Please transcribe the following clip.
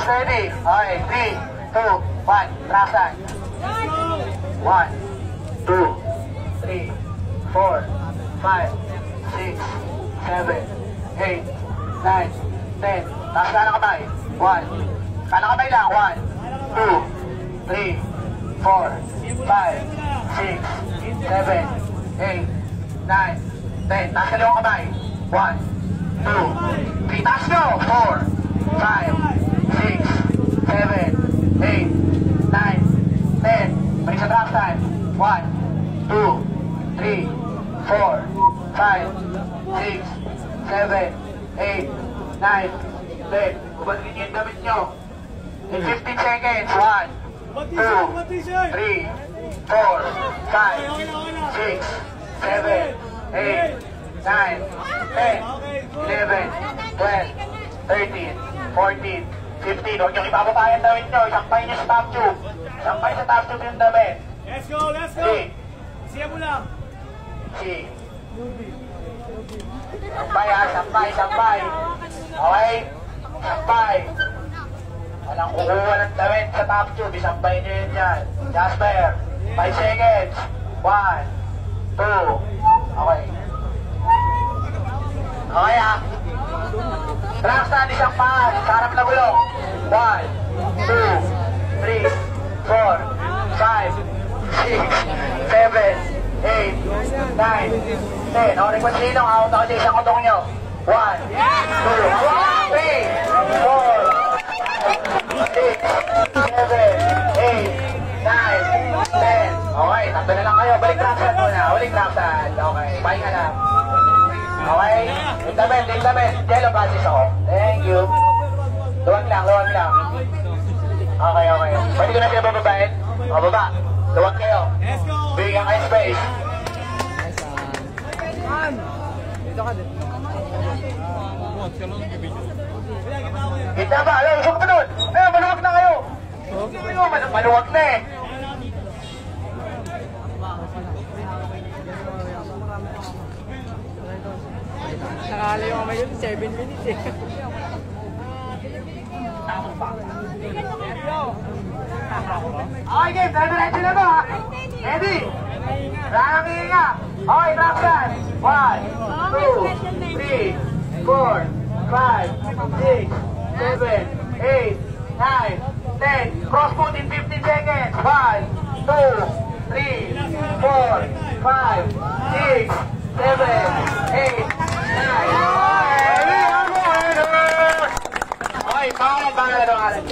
ready. Okay, 3, 2, 1. Trasan. 1, 2, 3, 4, 5, 6, 7, 8, 9, 10. Taas ka ng kamay. 1. Kanang kamay lang. 1, 2, 3, 4, 5, 6, 7, 8, 9, 10. Taas ka lang ang kamay. 1, 2, 3. Taas nyo. 4, 5, 6, 7, 8, 9, 10. Balik sa drop time. 1, 2, 3, 4, 5, 6, 7, 8, 9, 10. Bumalik niyo yung damit nyo. In 15 seconds. 1, 2, 3, 4, 5, 6, 7, 8, 9, 10, 11, 12, 13, 14, 15. Huwag nyo ibababa yung damit nyo. Isampay nyo sa top tube. Isampay sa top tube yung damit. Let's go, let's go! Siya mo lang. Sampay ha, sampay, sampay. Okay? Sampay. Walang kukuha ng damit sa top tube. Isampay nyo yun dyan. Jasper, 5 seconds. 1, 2. Okay. Okay ha. Drop stand, isang paan. Sa harap na gulong. 1, 2, 3, 4, 5, 6, 7, 8, 9, 10. Okay, kung sinong out ako sa isang kutong nyo. 1, 2, 3, 4, 5, 6, 7, 8, 9, 10. Okay, tatlo na lang kayo. Balik drop stand muna. Balik drop stand. Okay, pahinga lang. Okay? Lindamet, lindamet. Yellow passes ako. Thank you. Luwag lang, luwag lang. Okay, okay. Pwede ko na siya bababain? O, baba. Luwag kayo. Bigyan kayo space. Dito ka din. Kita ba? Alam, usok pa doon. Ayun, maluwag na kayo. Maluwag na eh. Nakalayo ka ngayon, 7 minutes eh. Okay, game. Diretso na ba ha? Ready? Rangang hihinga. Okay, drop stand. 1, 2, 3, 4, 5, 6, 7, 8, 9, 10. Cross foot in 15 seconds. 1, 2, 3, 4, 5, 6, 7, 8, 9. Okay, pangalan.